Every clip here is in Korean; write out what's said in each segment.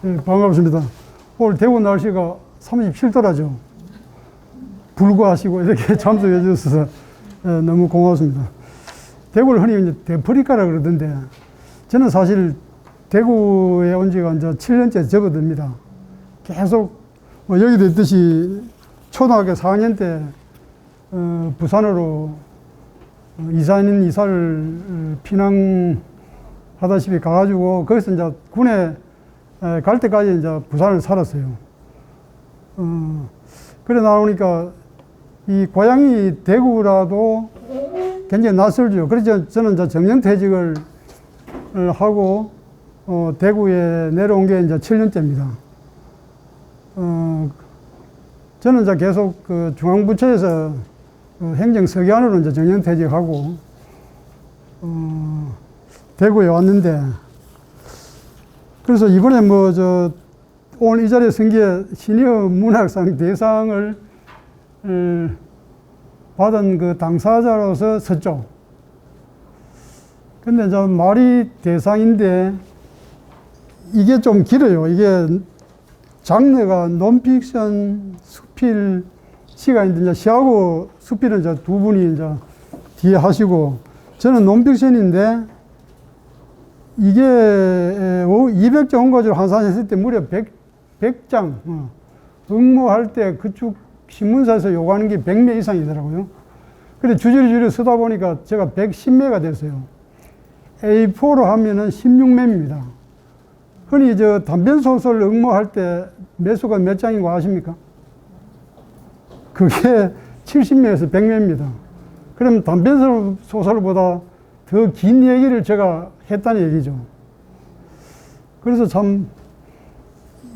네, 반갑습니다. 오늘 대구 날씨가 37도라죠. 불구하시고 이렇게 참석해 주셔서 너무 고맙습니다. 대구를 흔히 이제 대프리카라 그러던데, 저는 사실 대구에 온 지가 이제 7년째 접어듭니다. 계속, 뭐 여기도 있듯이 초등학교 4학년 때, 부산으로 이사를 피난하다시피 가가지고, 거기서 이제 군에 갈 때까지 이제 부산을 살았어요. 그래 나오니까 이 고향이 대구라도 굉장히 낯설죠. 그래서 저는 이제 정년퇴직을 하고 대구에 내려온 게 이제 7년째입니다. 저는 이제 계속 그 중앙부처에서 행정서기관으로 이제 정년퇴직하고 대구에 왔는데, 그래서 이번에 오늘 이 자리에 선 게 시니어 문학상 대상을 받은 그 당사자로서 섰죠. 근데 이제 말이 대상인데 이게 좀 길어요. 이게 장르가 논픽션, 수필, 시가 이제 시하고 수필은 이제 두 분이 이제 뒤에 하시고, 저는 논픽션인데 이게 200장 원고지로 한산했을 때 무려 100장, 응모할 때 그쪽 신문사에서 요구하는 게 100매 이상이더라고요. 근데 주저리 쓰다 보니까 제가 110매가 됐어요. A4로 하면은 16매입니다. 흔히 단편소설 응모할 때 매수가 몇 장인 거 아십니까? 그게 70매에서 100매입니다. 그럼 단편소설보다 더 긴 얘기를 제가 했다는 얘기죠. 그래서 참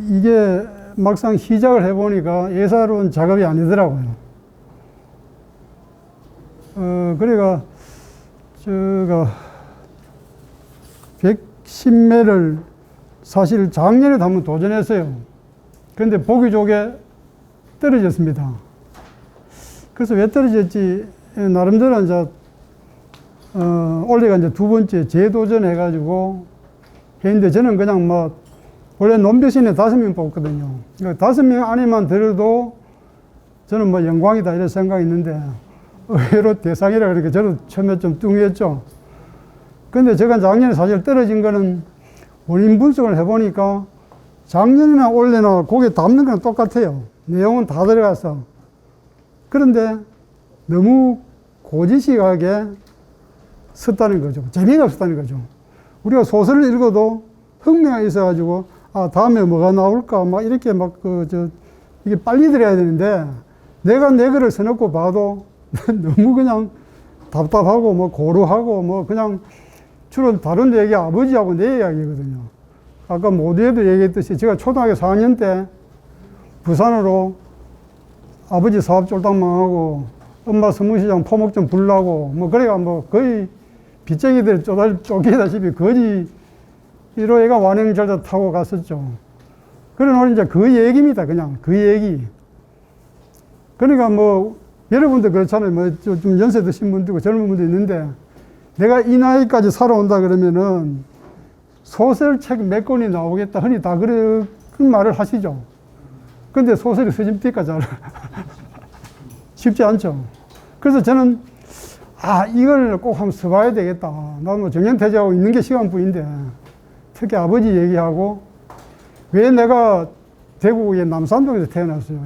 이게 막상 시작을 해보니까 예사로운 작업이 아니더라고요. 그래가 제가 110매를 사실 작년에도 한번 도전했어요. 그런데 보기 좋게 떨어졌습니다. 그래서 왜 떨어졌지? 나름대로 이제 올해가 이제 두 번째 재도전해가지고 했는데, 저는 그냥 원래 논백신에 5명 뽑거든요. 5명 안에만 들어도 저는 영광이다 이런 생각이 있는데, 의외로 대상이라 그러니까 저도 처음에 좀 뚱했죠. 근데 제가 작년에 사실 떨어진 거는 원인 분석을 해보니까 작년이나 올해나 거기에 담는 건 똑같아요. 내용은 다 들어가서. 그런데 너무 고지식하게 썼다는 거죠. 재미가 없었다는 거죠. 우리가 소설을 읽어도 흥미가 있어가지고, 다음에 뭐가 나올까, 이렇게 이게 빨리 들어야 되는데, 내가 내 글을 써놓고 봐도 너무 그냥 답답하고, 고루하고, 그냥 주로 다른 얘기, 아버지하고 내 이야기거든요. 아까 모두에도 얘기했듯이 제가 초등학교 4학년 때 부산으로 아버지 사업 쫄딱 망하고, 엄마 서문시장 포목 좀 불나고, 그래가 거의 빚쟁이들 쫓기다시피 거지 1호애가 완행절도 타고 갔었죠. 그런 오늘 이제 그 얘기입니다. 그냥 그 얘기. 그러니까 여러분들 그렇잖아요. 좀 연세 드신 분도 있고 젊은 분도 있는데, 내가 이 나이까지 살아온다 그러면은 소설책 몇 권이 나오겠다. 흔히 다 그런 말을 하시죠. 근데 소설이 쓰집니까 잘? 쉽지 않죠. 그래서 저는 이걸 꼭 한번 써봐야 되겠다. 나도 정년퇴직하고 있는 게 시간뿐인데, 특히 아버지 얘기하고, 왜 내가 대구의 남산동에서 태어났어요.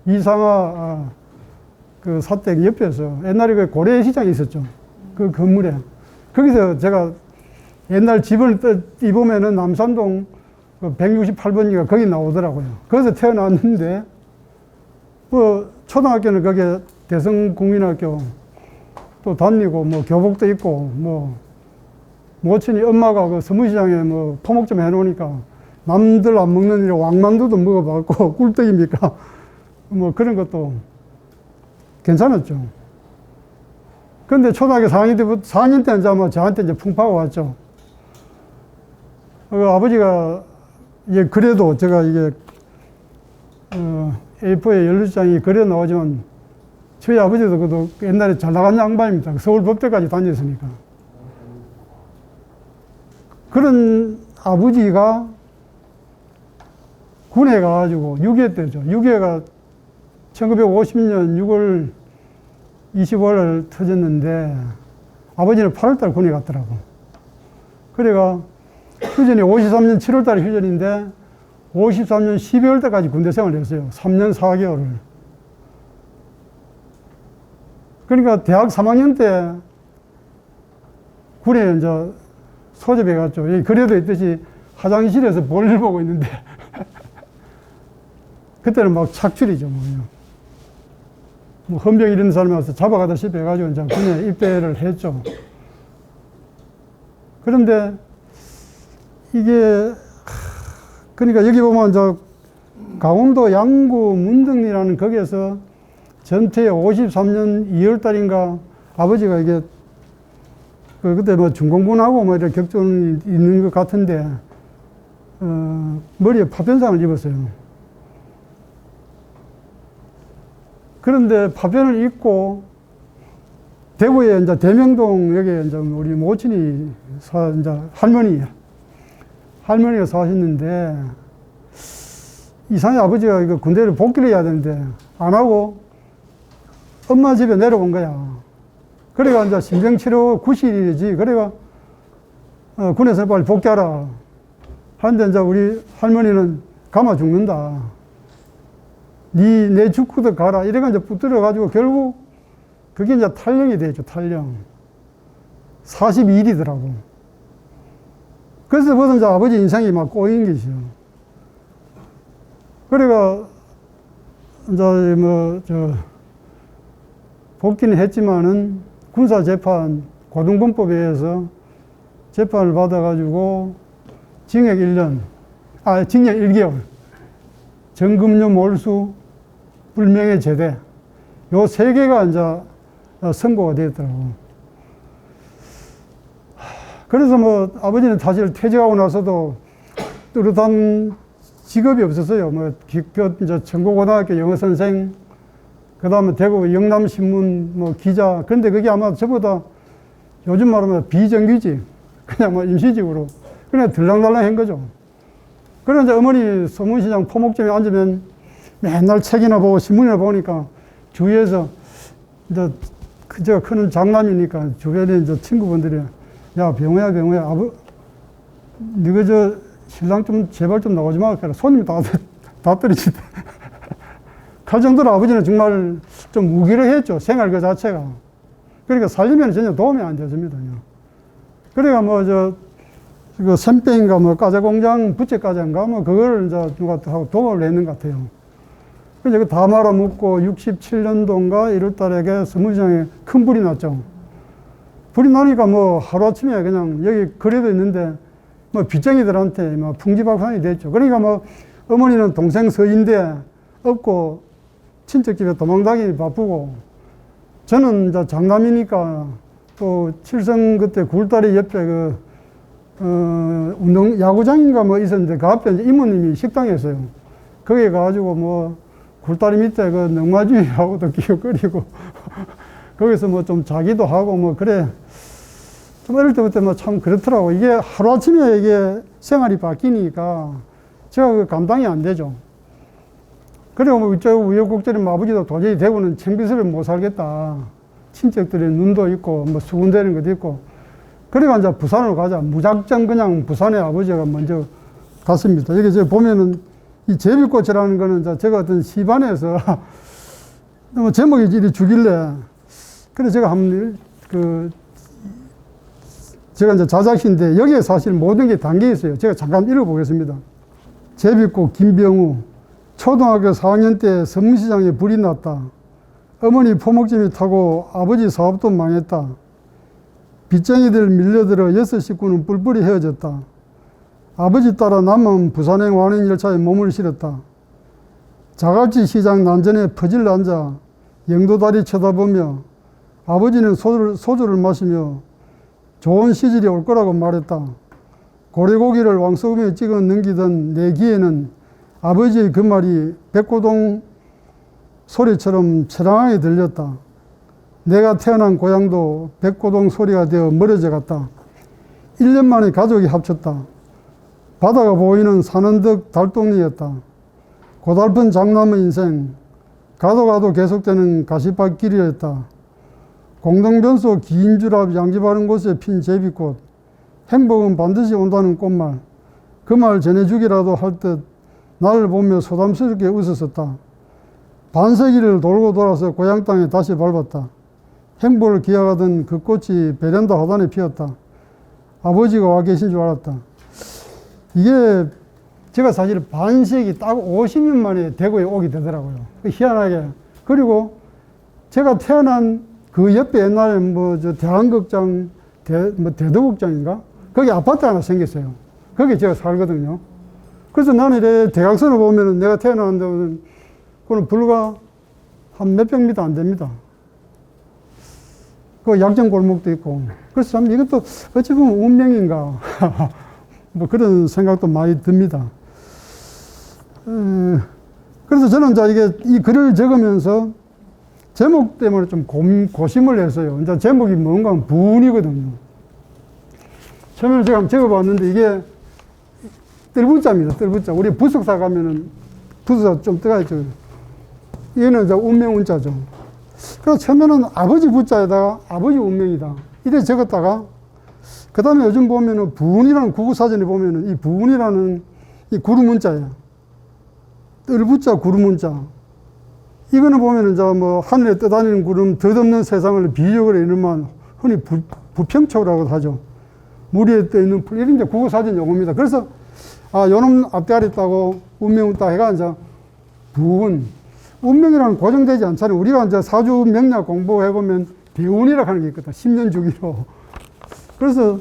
이상화 그 사택 옆에서 옛날에 그 고려시장이 있었죠. 그 건물에. 거기서 제가 옛날 집을 띄보면은 남산동 168번지가 거기 나오더라고요. 거기서 태어났는데, 초등학교는 거기에 대성국민학교 또 다니고, 교복도 입고, 모친이 엄마가 그 서문시장에 포목 좀 해놓으니까 남들 안 먹는 일 왕만두도 먹어봤고, 꿀떡입니까? 그런 것도 괜찮았죠. 근데 초등학교 4학년 때 이제 저한테 이제 풍파가 왔죠. 아버지가 그래도 제가 이게 A4에 12장이 그래 나오지만, 저희 아버지도 그도 옛날에 잘 나간 양반입니다. 서울법대까지 다녔으니까. 그런 아버지가 군에 가가지고 6.25 때죠. 6.25가 1950년 6월 25일 터졌는데 아버지는 8월달 군에 갔더라고. 그래가 휴전이 53년 7월달 휴전인데 53년 12월 때까지 군대 생활을 했어요. 3년 4개월을. 그러니까 대학 3학년 때 군에 이제 소집해갔죠. 여기 그래도 있듯이 화장실에서 볼일 보고 있는데 그때는 막 착출이죠. 뭐 헌병 이런 사람이 와서 잡아가다시피 해가지고 이제 군에 입대를 했죠. 그런데 이게 그러니까 여기 보면 저 강원도 양구 문등리라는 거기에서 전투에 53년 2월 달인가 아버지가 이게 그때 뭐 중공군하고 뭐 이렇게 격전이 있는 것 같은데 머리에 파편상을 입었어요. 그런데 파편을 입고 대구에 이제 대명동 여기 이제 우리 모친이 이제 할머니가 사셨는데 이상하게 아버지가 이거 군대를 복귀를 해야 되는데 안 하고 엄마 집에 내려온 거야. 그래가 이제 신병치료 9실이지. 그래가 군에서 빨리 복귀하라. 하는데 이제 우리 할머니는 가마 죽는다. 내 죽고도 가라. 이래가 이제 붙들어가지고 결국 그게 이제 탈령이 되죠. 탈령. 42일이더라고. 그래서 벌써 이제 아버지 인생이 막 꼬인 것이죠. 그래가 이제 복귀는 했지만은 군사재판 고등범법에 의해서 재판을 받아가지고 징역 1년, 징역 1개월, 정금류 몰수, 불명예 제대, 요 세 개가 이제 선고가 되었더라고. 그래서 뭐 아버지는 사실 퇴직하고 나서도 뚜렷한 직업이 없었어요. 뭐 기껏 이제 청고고등학교 영어 선생, 그 다음에 대구 영남신문 뭐 기자. 그런데 그게 아마 저보다 요즘 말하면 비정규직, 그냥 뭐 임시직으로 그냥 들랑달랑 한 거죠. 그런데 어머니 소문시장 포목점에 앉으면 맨날 책이나 보고 신문이나 보니까 주위에서 이제 그저 큰 장남이니까 주변에 이제 친구분들이 야 병호야 너가 저 신랑 좀 제발 좀 나오지 마. 손님이 다 떨어진다. 그 정도로 아버지는 정말 좀 무기력했죠. 생활 그 자체가. 그러니까 살림에는 전혀 도움이 안 되었습니다. 그러니까 그 샘병인가 과자공장 부채과자인가 그걸 이제 누가 하고 도움을 냈는 것 같아요. 그래서 다 말아먹고 67년도인가 1월 달에 서문시장에 큰 불이 났죠. 불이 나니까 하루아침에 그냥 여기 거리도 있는데 빚쟁이들한테 풍지박산이 됐죠. 그러니까 어머니는 동생 서인데 없고 친척 집에 도망다니기 바쁘고 저는 이제 장남이니까 또 칠성 그때 굴다리 옆에 야구장인가 있었는데 그 앞에 이제 이모님이 식당이었어요. 거기 가가지고 굴다리 밑에 넉마주의하고도 기웃거리고 거기서 좀 자기도 하고 그래. 좀 어릴 때부터 참 그렇더라고. 이게 하루아침에 이게 생활이 바뀌니까 제가 감당이 안 되죠. 그리고 우여곡절에 아버지도 도저히 대구는 청비서를 못 살겠다. 친척들이 눈도 있고 수군대는 것도 있고. 그래가 이제 부산으로 가자. 무작정 그냥 부산에 아버지가 먼저 갔습니다. 여기 제가 보면은 이 제비꽃이라는 거는 제가 어떤 시반에서 제목이 이리 주길래 그래서 제가 제가 이제 자작시인데 여기에 사실 모든 게 담겨 있어요. 제가 잠깐 읽어보겠습니다. 제비꽃 김병우. 초등학교 4학년 때 서문시장에 불이 났다. 어머니 포목점이 타고 아버지 사업도 망했다. 빚쟁이들 밀려들어 6 식구는 뿔뿔이 헤어졌다. 아버지 따라 남은 부산행 완행 열차에 몸을 실었다. 자갈치 시장 난전에 퍼질러 앉아 영도다리 쳐다보며 아버지는 소주를 마시며 좋은 시절이 올 거라고 말했다. 고래고기를 왕소금에 찍어 넘기던 내 귀에는 아버지의 그 말이 백고동 소리처럼 처량하게 들렸다. 내가 태어난 고향도 백고동 소리가 되어 멀어져 갔다. 1년 만에 가족이 합쳤다. 바다가 보이는 산원덕 달동리였다. 고달픈 장남의 인생, 가도 가도 계속되는 가시밭길이었다. 공동변소 긴 줄 앞 양지 바른 곳에 핀 제비꽃, 행복은 반드시 온다는 꽃말, 그 말 전해주기라도 할 듯 나를 보며 소담스럽게 웃었었다. 반세기를 돌고 돌아서 고향 땅에 다시 밟았다. 행복을 기약하던 그 꽃이 베란다 하단에 피었다. 아버지가 와 계신 줄 알았다. 이게 제가 사실 반세기 딱 50년 만에 대구에 오게 되더라고요. 희한하게. 그리고 제가 태어난 그 옆에 옛날에 저 대한극장, 대도극장인가? 거기 아파트 하나 생겼어요. 거기 제가 살거든요. 그래서 나는 이래 대각선을 보면은 내가 태어났는데, 그건 불과 한 몇백 미터 안 됩니다. 그 약정 골목도 있고. 그래서 참 이것도 어찌 보면 운명인가. 뭐 그런 생각도 많이 듭니다. 그래서 저는 이제 이 글을 적으면서 제목 때문에 좀 고심을 했어요. 이제 제목이 뭔가 하면 부운이거든요. 처음에 제가 한번 적어봤는데 이게 뜰부자입니다. 뜰부자. 우리 부석사 가면은 부석사 좀 뜨가 있죠. 얘는 이제 운명 운자죠. 그래서 처음에는 아버지 부자에다가 아버지 운명이다. 이래 적었다가 그 다음에 요즘 보면은 부운이라는 구구사전에 보면은 이 부운이라는 이 구름문자예요. 뜰부자 구름문자. 이거는 보면은 이제 뭐 하늘에 떠다니는 구름 덧없는 세상을 비유적으로 이르면 흔히 부평초라고 하죠. 물 위에 떠 있는 풀. 이런 이제 구구사전 용어입니다. 그래서 요놈 앞대가리 있다고 운명 있다 해가 이제 부운. 운명이라는 고정되지 않잖아요. 우리가 이제 사주 명략 공부해보면 대운이라고 하는 게 있거든. 10년 주기로. 그래서,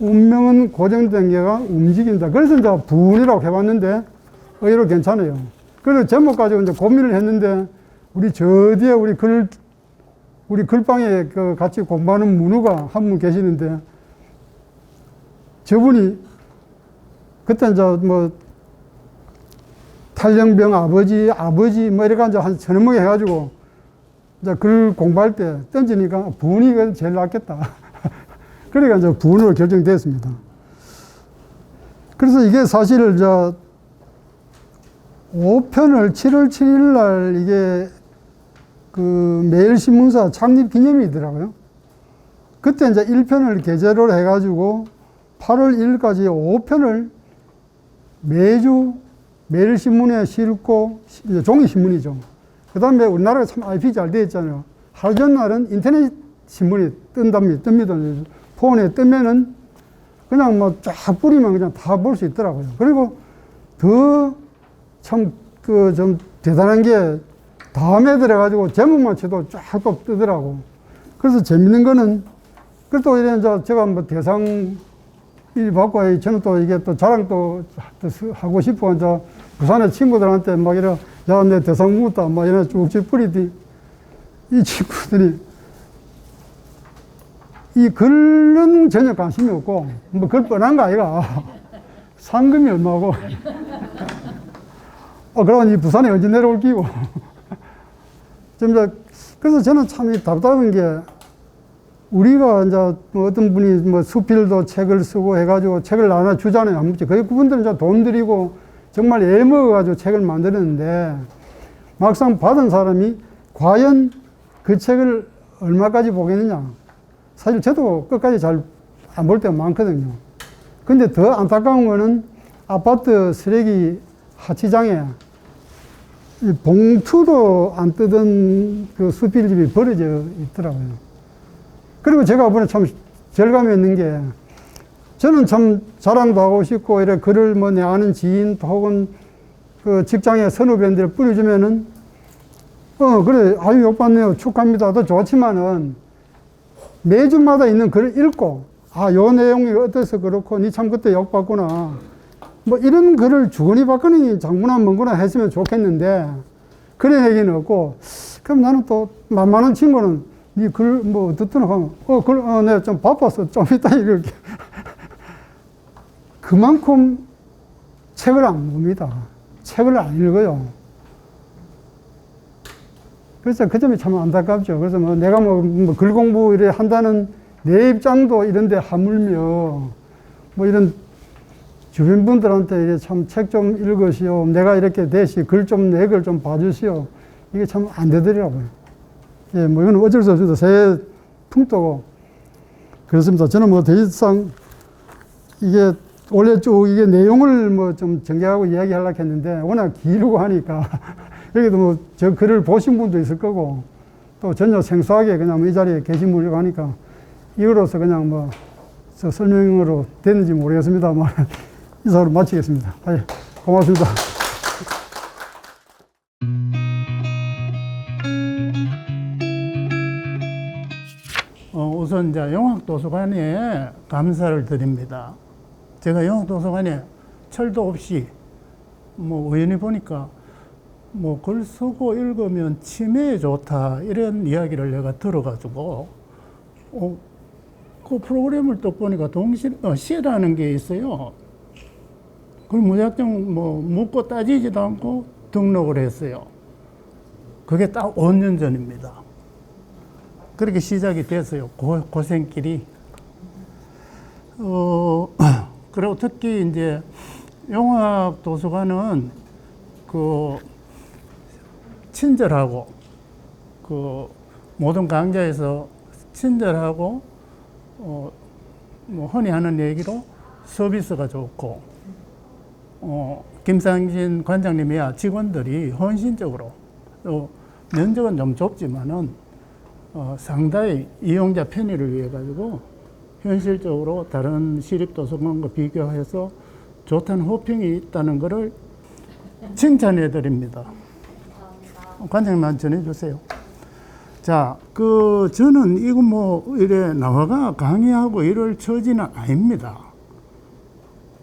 운명은 고정된 게가 움직인다. 그래서 이제 부운이라고 해봤는데, 의외로 괜찮아요. 그래서 제목 가지고 이제 고민을 했는데, 우리 저 뒤에 우리 글방에 그 같이 공부하는 문우가 한 분 계시는데, 저분이 그때 이제 뭐, 탈영병 아버지 뭐 이래가 이제 한 서너 명 해가지고 이제 글 공부할 때 던지니까 부운이 제일 낫겠다. 그러니까 이제 부운으로 결정됐습니다. 그래서 이게 사실 이제 5편을 7월 7일 날 이게 그 매일신문사 창립 기념이더라고요. 그때 이제 1편을 게재를 해가지고 8월 1일까지 5편을 매주 매일신문에 싣고, 종이신문이죠. 그 다음에 우리나라가 참 IP 잘 되어 있잖아요. 하루 전날은 인터넷 신문이 뜹니다. 폰에 뜨면은 그냥 뭐 쫙 뿌리면 그냥 다 볼 수 있더라고요. 그리고 더 참 좀 대단한 게 다음에 들어가지고 제목만 쳐도 쫙 또 뜨더라고. 그래서 재밌는 거는, 그또 이래 이제 제가 뭐 대상 일 받고, 저는 또 이게 또 자랑도 하고 싶어. 이제 부산의 친구들한테 막 이래, 야, 내 대상 묻다. 막 이래 쭉쭉 뿌리더니, 이 친구들이, 이 글은 전혀 관심이 없고, 뭐 글 뻔한 거 아이가. 상금이 얼마고. 그러면 이 부산에 언제 내려올 끼고. 그래서 저는 참 답답한 게, 우리가 이제 어떤 분이 뭐 수필도 책을 쓰고 해가지고 책을 나눠주잖아요. 한 번씩. 그분들은 이제 돈 들이고 정말 애먹어가지고 책을 만드는데 막상 받은 사람이 과연 그 책을 얼마까지 보겠느냐. 사실 저도 끝까지 잘 안 볼 때가 많거든요. 근데 더 안타까운 거는 아파트 쓰레기 하치장에 봉투도 안 뜯은 그 수필집이 버려져 있더라고요. 그리고 제가 이번에 참 절감이 있는 게, 저는 참 자랑도 하고 싶고, 이래 글을 뭐 내 아는 지인 혹은 그 직장의 선후배인들 뿌려주면은, 그래, 아유, 욕받네요. 축하합니다. 더 좋지만은, 매주마다 있는 글을 읽고, 요 내용이 어때서 그렇고, 니 참 그때 욕받구나. 뭐 이런 글을 주거니 받거니 장구나 뭔구나 했으면 좋겠는데, 그런 얘기는 없고, 그럼 나는 또 만만한 친구는, 니 글 뭐 듣더나 하면 내가 좀 바빠서 좀 이따 읽을게. 그만큼 책을 안 봅니다. 책을 안 읽어요. 그래서 그 점이 참 안타깝죠. 그래서 뭐 내가 뭐 글 공부 이래 한다는 내 입장도 이런데 하물며 뭐 이런 주변 분들한테 참 책 좀 읽으시오. 내가 이렇게 대시 글 좀 내 글 좀 봐주시오. 이게 참 안 되더라고요. 예, 뭐 이건 어쩔 수 없습니다. 새 풍토고 그렇습니다. 저는 뭐 더 이상 이게 원래 쭉 이게 내용을 뭐 좀 정리하고 이야기하려고 했는데 워낙 길고 하니까 여기도 뭐 저 글을 보신 분도 있을 거고 또 전혀 생소하게 그냥 이 자리에 계신 분이고 하니까 이거로서 그냥 뭐 저 설명으로 됐는지 모르겠습니다만 이사로 마치겠습니다. 예, 고맙습니다. 우선 이제 영학도서관에 감사를 드립니다. 제가 영학도서관에 철도 없이 뭐 우연히 보니까 뭐 글 쓰고 읽으면 치매에 좋다 이런 이야기를 내가 들어가지고 그 프로그램을 또 보니까 시라는 게 있어요. 그걸 무작정 뭐 묻고 따지지도 않고 등록을 했어요. 그게 딱 5년 전입니다. 그렇게 시작이 됐어요. 고생길이. 그리고 특히 이제 영학도서관은 그 친절하고 그 모든 강좌에서 친절하고 뭐 흔히 하는 얘기로 서비스가 좋고 김상진 관장님이야 직원들이 헌신적으로 또 면적은 좀 좁지만은 상당히 이용자 편의를 위해 가지고 현실적으로 다른 시립도서관과 비교해서 좋다는 호평이 있다는 것을 칭찬해 드립니다. 관장님한테 전해 주세요. 자, 저는 이거 뭐 이래 나와가 강의하고 이럴 처지는 아닙니다.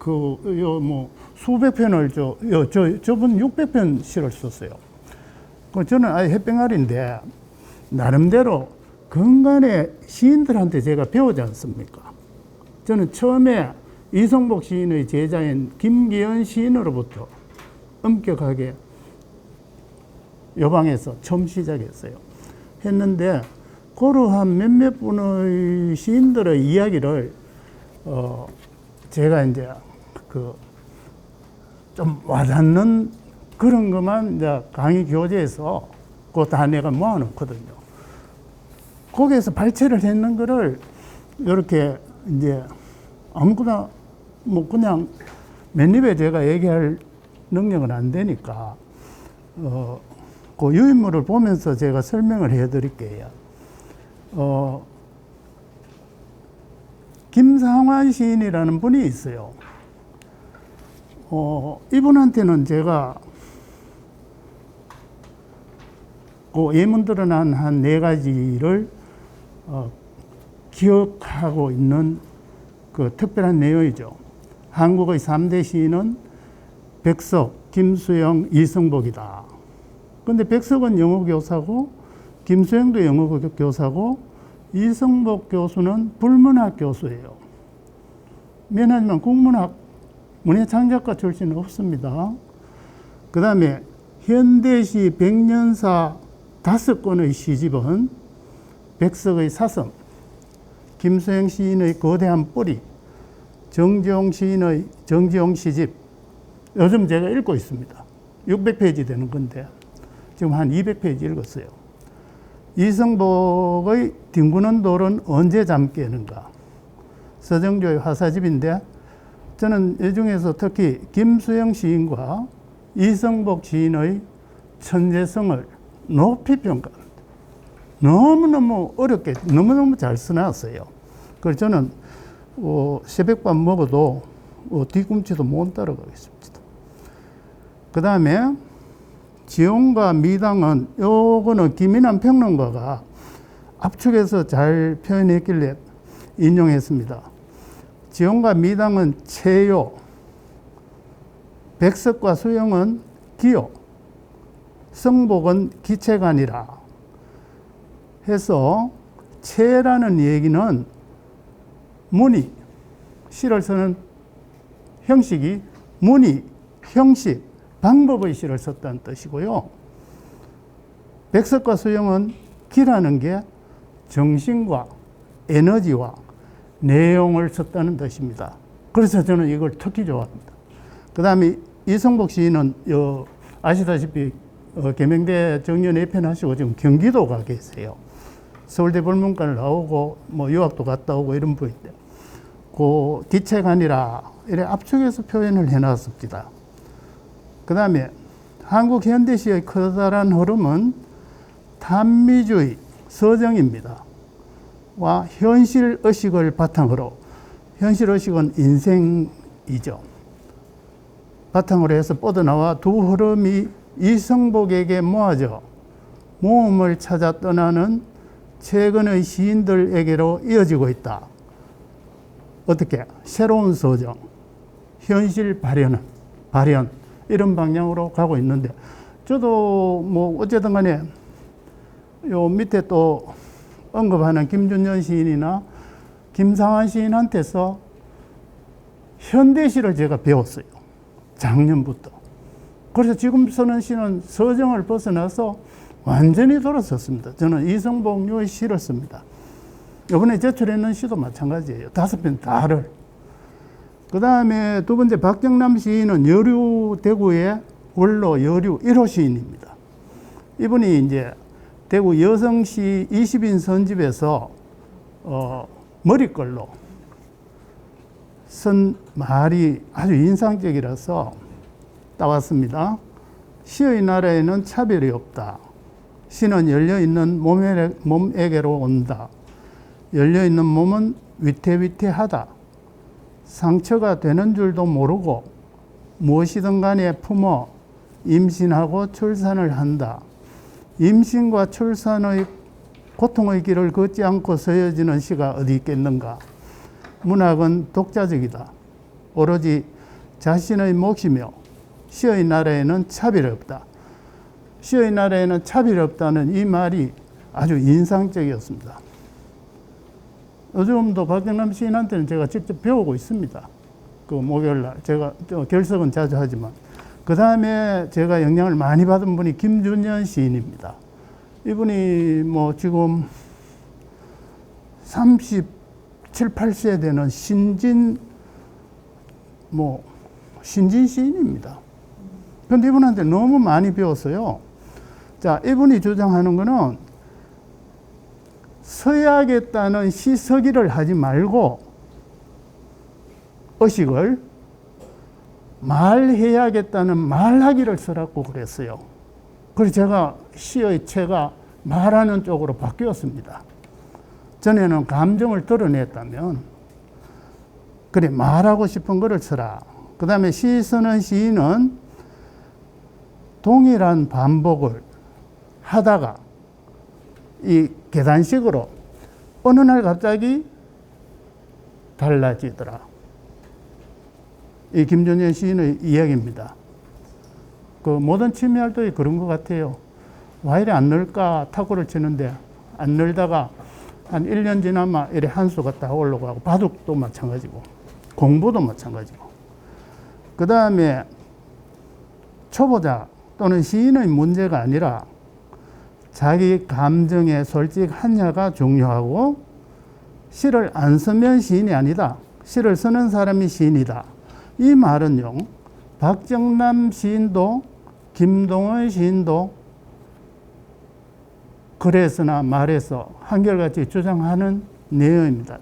뭐 수백 편을 저분 600편 시를 썼어요. 저는 아예 햇병아리인데 나름대로 근간에 시인들한테 제가 배우지 않습니까? 저는 처음에 이성복 시인의 제자인 김기현 시인으로부터 엄격하게 요방에서 처음 시작했어요. 했는데 그러한 몇몇 분의 시인들의 이야기를 제가 이제 좀 와닿는 그런 것만 이제 강의 교재에서 그거 다 내가 모아놓거든요. 거기에서 발췌를 했는 거를 이렇게 이제 아무거나 뭐 그냥 맨입에 제가 얘기할 능력은 안 되니까 그 유인물을 보면서 제가 설명을 해드릴게요. 김상환 시인이라는 분이 있어요. 이분한테는 제가 그 예문 드러난 한 4가지를 기억하고 있는 그 특별한 내용이죠. 한국의 3대 시인은 백석, 김수영, 이승복이다. 근데 백석은 영어 교사고 김수영도 영어 교사고 이승복 교수는 불문학 교수예요. 미안하지만 국문학 문예창작가 출신은 없습니다. 그 다음에 현대시 백년사 5권의 시집은 백석의 사성, 김수영 시인의 거대한 뿌리, 정지용 시인의 정지용 시집, 요즘 제가 읽고 있습니다. 600페이지 되는 건데 지금 한 200페이지 읽었어요. 이승복의 뒹구는 돌은 언제 잠 깨는가, 서정조의 화사집인데 저는 이 중에서 특히 김수영 시인과 이승복 시인의 천재성을 높이 평가합니다. 너무너무 어렵게 너무너무 잘 써놨어요. 그래서 저는 새벽밥 먹어도 뒤꿈치도 못 따라가겠습니다. 그 다음에 지용과 미당은 요거는 김인환 평론가가 압축해서 잘 표현했길래 인용했습니다. 지용과 미당은 체요, 백석과 수영은 기요, 성복은 기체가 해서 체라는 얘기는 문의, 시를 쓰는 형식이 문의, 형식, 방법의 시를 썼다는 뜻이고요. 백석과 수영은 기라는 게 정신과 에너지와 내용을 썼다는 뜻입니다. 그래서 저는 이걸 특히 좋아합니다. 그 다음에 이성복 시인은 아시다시피 계명대 정년 예편하시고 지금 경기도 가 계세요. 서울대 불문과를 나오고 뭐 유학도 갔다 오고 이런 분인데 그 기체간이라 이래 압축해서 표현을 해놨습니다. 그 다음에 한국 현대시의 커다란 흐름은 탄미주의 서정입니다. 와 현실 의식을 바탕으로, 현실 의식은 인생이죠. 바탕으로 해서 뻗어나와 두 흐름이 이성복에게 모아져 모험을 찾아 떠나는 최근의 시인들에게로 이어지고 있다. 어떻게? 새로운 서정, 현실 발현 이런 방향으로 가고 있는데, 저도 뭐 어쨌든 간에 요 밑에 또 언급하는 김준년 시인이나 김상환 시인한테서 현대시를 제가 배웠어요. 작년부터. 그래서 지금 쓰는 시는 서정을 벗어나서 완전히 돌아섰습니다. 저는 이성복류의 시를 씁니다. 이번에 제출했는 시도 마찬가지예요. 5편 다를. 그 다음에 두 번째 박정남 시인은 여류 대구의 원로 여류 1호 시인입니다. 이분이 이제 대구 여성시 20인 선집에서 머리글로 쓴 말이 아주 인상적이라서 따왔습니다. 시의 나라에는 차별이 없다. 시는 열려있는 몸에게로 온다. 열려있는 몸은 위태위태하다. 상처가 되는 줄도 모르고 무엇이든 간에 품어 임신하고 출산을 한다. 임신과 출산의 고통의 길을 걷지 않고 서여지는 시가 어디 있겠는가. 문학은 독자적이다. 오로지 자신의 몫이며 시의 나라에는 차별이 없다. 시의 나라에는 차별이 없다는 이 말이 아주 인상적이었습니다. 요즘도 박정남 시인한테는 제가 직접 배우고 있습니다. 그 목요일날 제가 결석은 자주 하지만, 그 다음에 제가 영향을 많이 받은 분이 김준년 시인입니다. 이분이 뭐 지금 37, 8세 되는 신진 시인입니다. 근데 이분한테 너무 많이 배웠어요. 자, 이분이 주장하는 거는 써야겠다는 시서기를 하지 말고 의식을 말해야겠다는 말하기를 쓰라고 그랬어요. 그래서 제가 시의 체가 말하는 쪽으로 바뀌었습니다. 전에는 감정을 드러냈다면, 그래, 말하고 싶은 거를 써라. 그 다음에 시 쓰는 시인은 동일한 반복을 하다가 이 계단식으로 어느 날 갑자기 달라지더라. 이 김준년 시인의 이야기입니다. 그 모든 취미 활동이 그런 것 같아요. 와 이래 안 늘까 탁구를 치는데 안 늘다가 한 1년 지나면 이래 한 수가 딱 올라가고, 바둑도 마찬가지고 공부도 마찬가지고. 그 다음에 초보자 또는 시인의 문제가 아니라 자기 감정에 솔직하냐가 중요하고, 시를 안 쓰면 시인이 아니다. 시를 쓰는 사람이 시인이다. 이 말은요, 박정남 시인도 김동원 시인도 글에서나 말에서 한결같이 주장하는 내용입니다.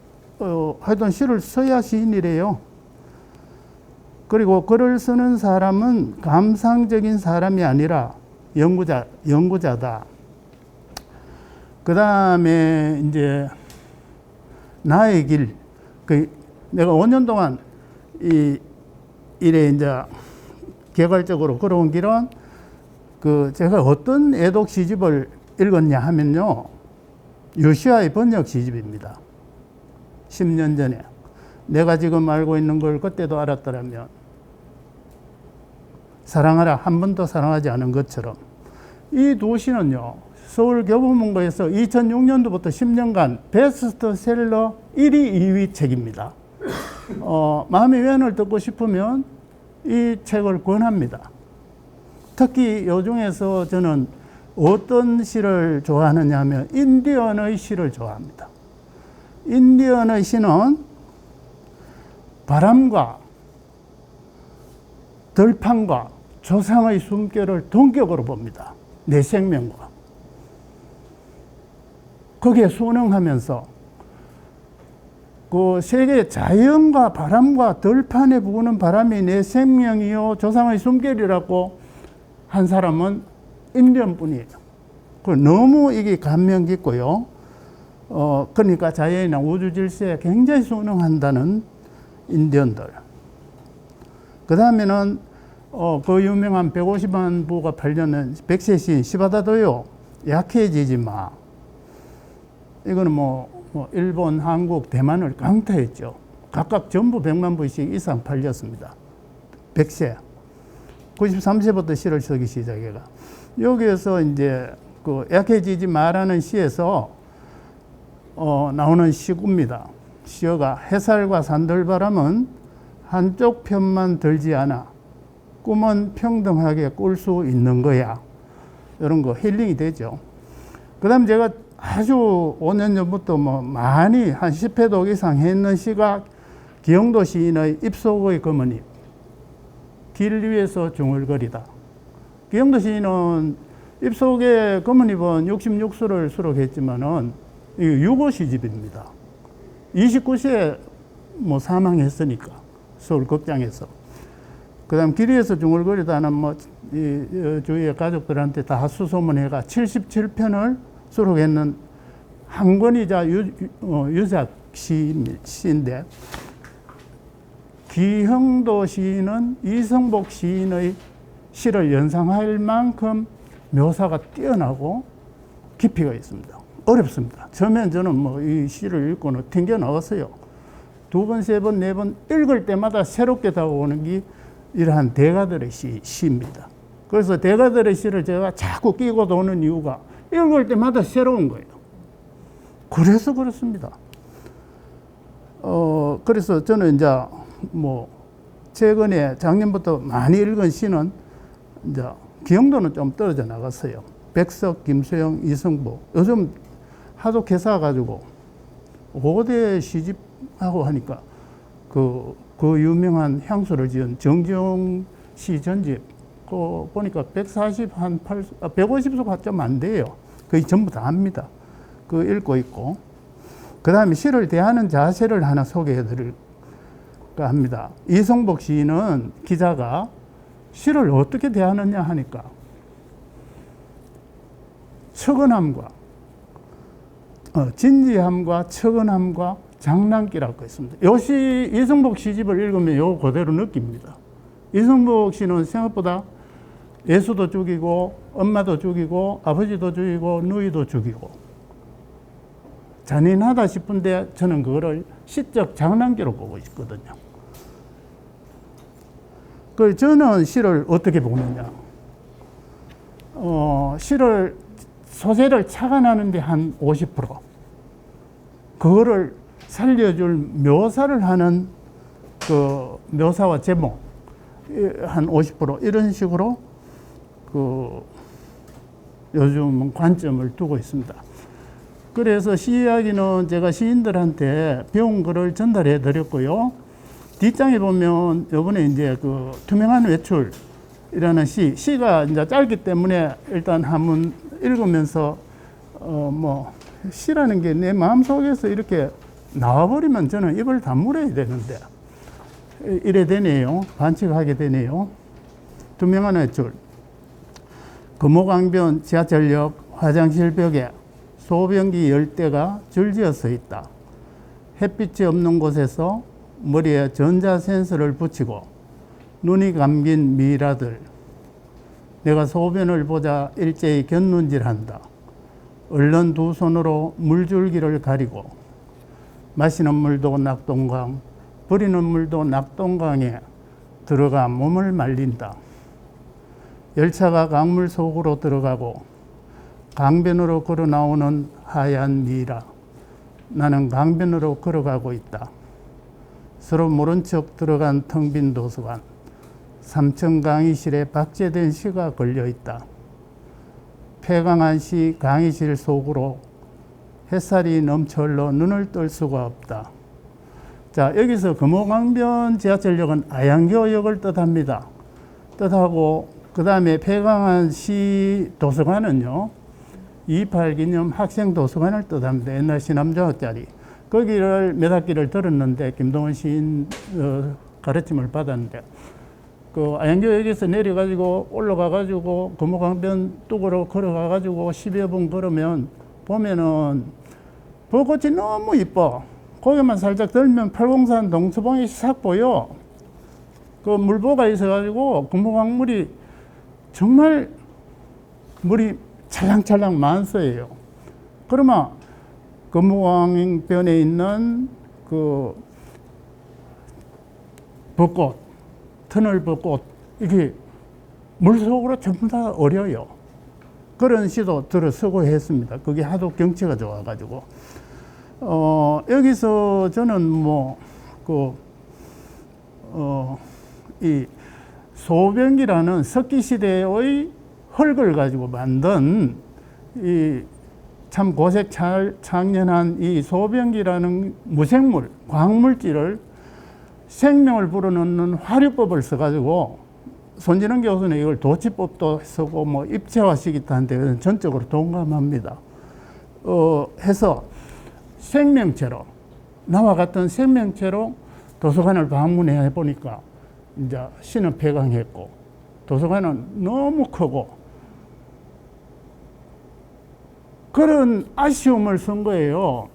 하여튼 시를 써야 시인이래요. 그리고 글을 쓰는 사람은 감상적인 사람이 아니라 연구자다. 그 다음에 이제 나의 길. 내가 5년 동안 이래 이제 개괄적으로 걸어온 길은 제가 어떤 애독 시집을 읽었냐 하면요, 요시아의 번역 시집입니다. 10년 전에. 내가 지금 알고 있는 걸 그때도 알았더라면 사랑하라, 한 번도 사랑하지 않은 것처럼. 이 두 시는요, 서울교보문고에서 2006년도부터 10년간 베스트셀러 1위, 2위 책입니다. 마음의 위안을 듣고 싶으면 이 책을 권합니다. 특히 요 중에서 저는 어떤 시를 좋아하느냐 하면 인디언의 시를 좋아합니다. 인디언의 시는 바람과 들판과 조상의 숨결을 동격으로 봅니다. 내 생명과. 거기에 순응하면서 그 세계 자연과 바람과 들판에 부는 바람이 내 생명이요 조상의 숨결이라고 한 사람은 인디언뿐이에요. 너무 이게 감명 깊고요. 그러니까 자연이나 우주 질서에 굉장히 순응한다는 인디언들. 그 다음에는 그 유명한 150만 부가 팔려는 백세 시인 시바다도요. 약해지지 마. 이거는 일본, 한국, 대만을 강타했죠. 각각 전부 100만 부씩 이상 팔렸습니다. 100세. 93세부터 시를 쓰기 시작해가. 여기에서 이제 그 약해지지 마라는 시에서 나오는 시구입니다. 시어가 해살과 산들바람은 한쪽 편만 들지 않아. 꿈은 평등하게 꿀 수 있는 거야. 이런 거 힐링이 되죠. 그 다음 제가 아주 5년 전부터 많이 한 10회독 이상 했는 시가 기영도 시인의 입속의 검은잎. 길 위에서 중얼거리다. 기영도 시인은 입속의 검은잎은 66수를 수록했지만은 유고 시집입니다. 29세에 사망했으니까 서울 극장에서. 그 다음 길 위에서 중얼거리다는 주위의 가족들한테 다 수소문해가 77편을 수록했는 한 권이자 유작 시인데, 기형도 시인은 이성복 시인의 시를 연상할 만큼 묘사가 뛰어나고 깊이가 있습니다. 어렵습니다. 처음엔 저는 이 시를 읽고는 튕겨 나왔어요. 2번, 3번, 4번 읽을 때마다 새롭게 다가오는 게 이러한 대가들의 시입니다. 그래서 대가들의 시를 제가 자꾸 끼고 도는 이유가 읽을 때마다 새로운 거예요. 그래서 그렇습니다. 그래서 저는 이제 최근에 작년부터 많이 읽은 시는 이제 기영도는 좀 떨어져 나갔어요. 백석, 김수영, 이승보. 요즘 하도 개사가지고 5대 시집하고 하니까 그 유명한 향수를 지은 정지용 시 전집 보니까 150속 좀 안 돼요. 거의 전부 다 합니다. 읽고 있고. 그 다음에 시를 대하는 자세를 하나 소개해 드릴까 합니다. 이성복 시인은 기자가 시를 어떻게 대하느냐 하니까 척은함과 진지함과 척은함과 장난기라고 했습니다. 이성복 시집을 읽으면 요 그대로 느낍니다. 이성복 씨는 생각보다 예수도 죽이고 엄마도 죽이고 아버지도 죽이고 누이도 죽이고 잔인하다 싶은데 저는 그거를 시적 장난기로 보고 있거든요. 저는 시를 어떻게 보느냐. 소재를 착안하는데 한 50%. 그거를 살려줄 묘사를 하는 그 묘사와 제목 한 50% 이런 식으로 요즘 관점을 두고 있습니다. 그래서 시 이야기는 제가 시인들한테 배운 거를 전달해 드렸고요. 뒷장에 보면 이번에 이제 투명한 외출이라는 시가 이제 짧기 때문에 일단 한번 읽으면서 시라는 게 내 마음속에서 이렇게 나와버리면 저는 입을 다물어야 되는데 이래 되네요. 반칙하게 되네요. 투명한 외출. 금호강변 지하철역 화장실 벽에 소변기 10대가 줄지어 서 있다. 햇빛이 없는 곳에서 머리에 전자센서를 붙이고 눈이 감긴 미라들. 내가 소변을 보자 일제히 곁눈질한다. 얼른 두 손으로 물줄기를 가리고 마시는 물도 낙동강, 버리는 물도 낙동강에 들어가 몸을 말린다. 열차가 강물 속으로 들어가고 강변으로 걸어 나오는 하얀 미라. 나는 강변으로 걸어가고 있다. 서로 모른 척 들어간 텅 빈 도서관. 3층 강의실에 박제된 시가 걸려 있다. 폐강한 시 강의실 속으로 햇살이 넘쳐 흘러 눈을 뜰 수가 없다. 자, 여기서 금호강변 지하철역은 아양교역을 뜻합니다. 뜻하고, 그 다음에 폐광한 시 도서관은요, 28 기념 학생 도서관을 뜻합니다. 옛날 시남중학짜리. 거기를 몇 학기를 들었는데, 김동원 시인 가르침을 받았는데, 그 아양교역에서 내려가지고 올라가가지고 금호강변 뚝으로 걸어가가지고 10여 분 걸으면 보면은 벚꽃이 너무 이뻐. 거기만 살짝 들면 팔공산 동서봉이 싹 보여. 그 물보가 있어가지고 금호강물이 정말 물이 찰랑찰랑 만서예요. 그러면 금호강변에 있는 그 벚꽃, 터널 벚꽃, 이게 물속으로 전부 다 어려요. 그런 시도 들어서고 했습니다. 그게 하도 경치가 좋아가지고. 여기서 저는 이 소병기라는 석기시대의 흙을 가지고 만든 이 참 고색 창연한 이 소병기라는 무생물, 광물질을 생명을 불어넣는 화류법을 써가지고 손진원 교수는 이걸 도치법도 쓰고 뭐 입체화시키기도 한데 전적으로 동감합니다. 해서 생명체로, 나와 같은 생명체로 도서관을 방문해 보니까 이제 시는 폐광했고 도서관은 너무 크고 그런 아쉬움을 쓴 거예요.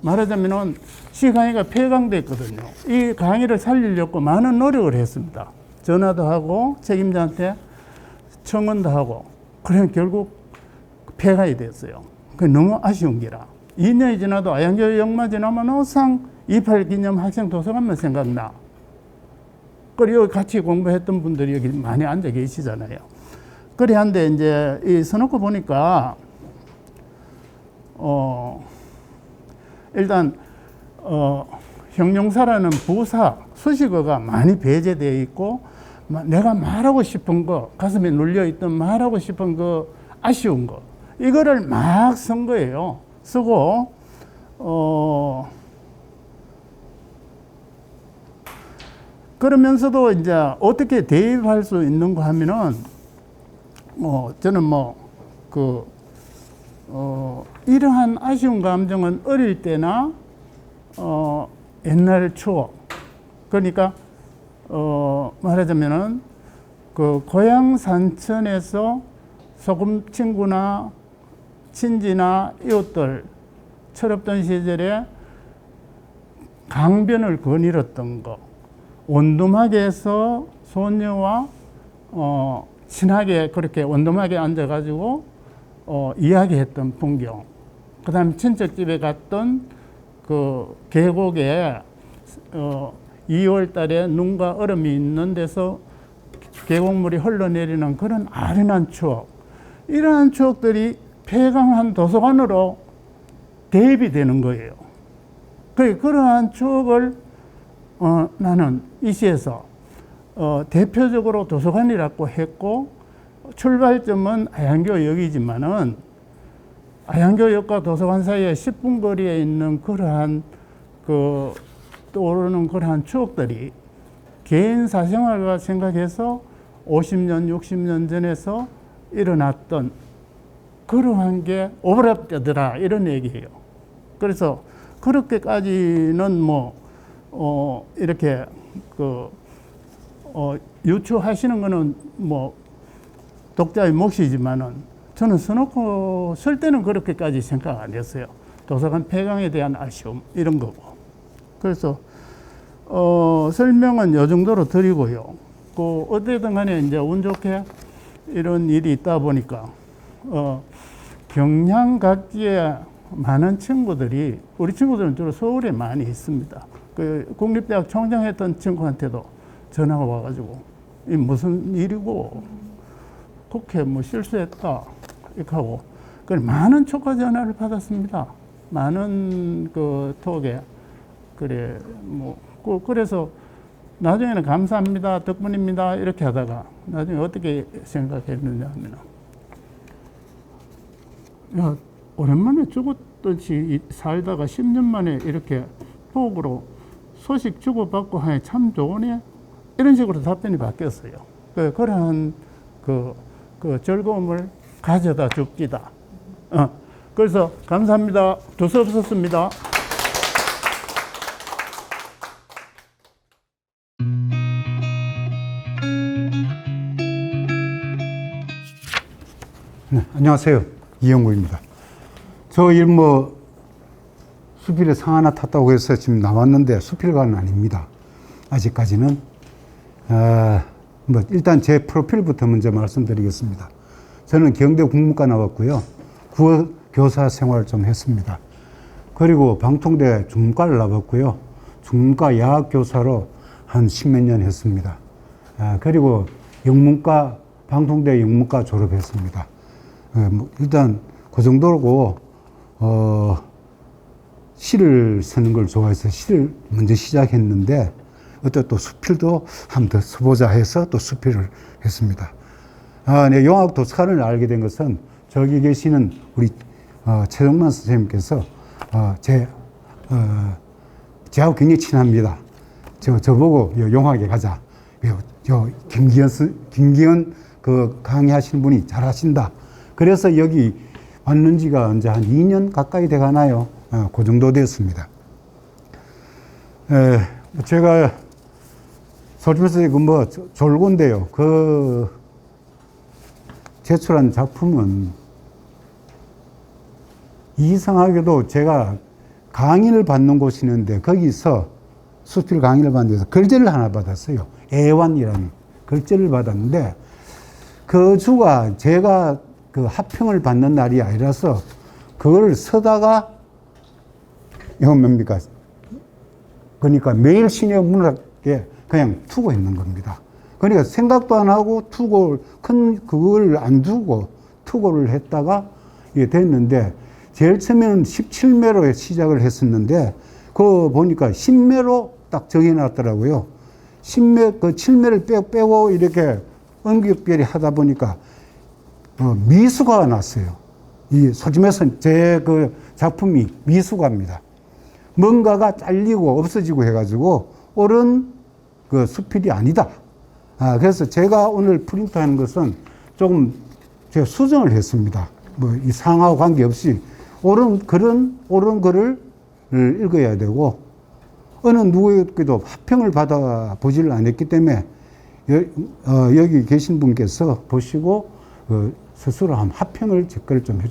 말하자면은 시 강의가 폐광됐거든요. 이 강의를 살리려고 많은 노력을 했습니다. 전화도 하고 책임자한테 청원도 하고 그래 결국 폐광이 됐어요. 그게 너무 아쉬운 기라. 2년이 지나도 아양교역만 지나면 항상 28 기념 학생 도서관만 생각나. 그리고 같이 공부했던 분들이 여기 많이 앉아 계시잖아요. 그래 한데 이제 이 써놓고 보니까 일단 형용사라는 부사 수식어가 많이 배제되어 있고 내가 말하고 싶은 거 가슴에 눌려있던 말하고 싶은 거 아쉬운 거 이거를 막 쓴 거예요. 쓰고 그러면서도 이제 어떻게 대입할 수 있는가 하면은 저는 이러한 아쉬운 감정은 어릴 때나 옛날 추억 그러니까 말하자면은 그 고향 산천에서 소금 친구나 친지나 이웃들 철없던 시절에 강변을 거닐었던 거 원두막에 해서 소녀와 친하게 그렇게 원두막에 앉아가지고 이야기했던 풍경 그 다음에 친척집에 갔던 그 계곡에 2월 달에 눈과 얼음이 있는 데서 계곡물이 흘러내리는 그런 아련한 추억 이러한 추억들이 폐광한 도서관으로 대입이 되는 거예요. 그러한 추억을 나는 이 시에서 대표적으로 도서관이라고 했고 출발점은 아양교역이지만은 아양교역과 도서관 사이에 10분 거리에 있는 그러한 떠오르는 그러한 추억들이 개인 사생활과 생각해서 50년, 60년 전에서 일어났던 그러한 게 오버랩되더라 이런 얘기예요. 그래서 그렇게까지는 이렇게 유추하시는 거는 독자의 몫이지만은 저는 써놓고 쓸 때는 그렇게까지 생각 안 했어요. 도서관 폐광에 대한 아쉬움 이런 거고. 그래서 설명은 이 정도로 드리고요. 어쨌든 간에 이제 운 좋게 이런 일이 있다 보니까 경향 각지에 많은 친구들이 우리 친구들은 주로 서울에 많이 있습니다. 국립대학 총장했던 친구한테도 전화가 와가지고 이 무슨 일이고 국회 실수했다 이렇게 하고 많은 축하 전화를 받았습니다. 많은 톡에 그래서 나중에는 감사합니다 덕분입니다 이렇게 하다가 나중에 어떻게 생각했느냐 하면 야 오랜만에 죽었듯이 살다가 10년 만에 이렇게 톡으로 소식 주고받고 하니 참 좋으네. 이런 식으로 답변이 바뀌었어요. 그러한 그 즐거움을 가져다 줍기다. 그래서 감사합니다. 두서없었습니다. 네, 안녕하세요. 이영구입니다. 저 일 수필에 상 하나 탔다고 해서 지금 나왔는데 수필가는 아닙니다. 아직까지는. 일단 제 프로필부터 먼저 말씀드리겠습니다. 저는 경대 국문과 나왔고요. 국어 교사 생활을 좀 했습니다. 그리고 방통대 중문과를 나왔고요. 중문과 야학 교사로 한 10몇 년 했습니다. 그리고 영문과, 방통대 영문과 졸업했습니다. 일단 그 정도고 시를 쓰는 걸 좋아해서 시를 먼저 시작했는데 어떤 또 수필도 한번 더 써보자 해서 또 수필을 했습니다. 네, 용학 도서관을 알게 된 것은 저기 계시는 우리 최정만 선생님께서 저하고 굉장히 친합니다. 저보고 용학에 가자. 김기현 그 강의하시는 분이 잘하신다. 그래서 여기 왔는 지가 이제 한 2년 가까이 돼 가나요? 그 정도 됐습니다. 제가 솔직히 졸고인데요. 제출한 작품은 이상하게도 제가 강의를 받는 곳이 있는데 거기서 수필 강의를 받는 데서 글제를 하나 받았어요. 애완이라는 글제를 받았는데 그 주가 제가 그 합평을 받는 날이 아니라서 그걸 쓰다가 이건 뭡니까? 그러니까 매일 시내 문학에 그냥 투고 있는 겁니다. 그러니까 생각도 안 하고 그걸 안 두고 투고를 했다가 이게 됐는데 제일 처음에는 17매로 시작을 했었는데 그거 보니까 10매로 딱 정해놨더라고요. 10매, 그 7매를 빼고 이렇게 언급별이 하다 보니까 미수가가 났어요. 솔직히 말해서 제 그 작품이 미수가입니다. 뭔가가 잘리고 없어지고 해가지고 옳은 그 수필이 아니다. 그래서 제가 오늘 프린트하는 것은 조금 제가 수정을 했습니다. 이 상하고 관계없이 옳은 글을 읽어야 되고 어느 누구에게도 합평을 받아 보지를 않았기 때문에 여기 계신 분께서 보시고 스스로 한 합평을 제 거를 좀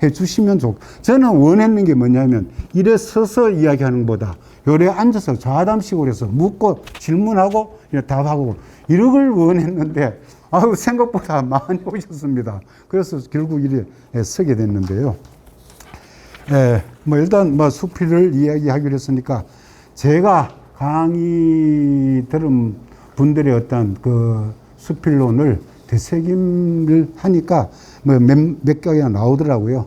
해주시면 좋고 저는 원했는 게 뭐냐면 이래 서서 이야기하는 것보다 요래 앉아서 좌담식으로 해서 묻고 질문하고 답하고 이런 걸 원했는데 생각보다 많이 오셨습니다. 그래서 결국 이래 서게 됐는데요. 일단 수필을 이야기하기로 했으니까 제가 강의 들은 분들의 어떤 그 수필론을 되새김을 하니까 몇 개가 나오더라고요.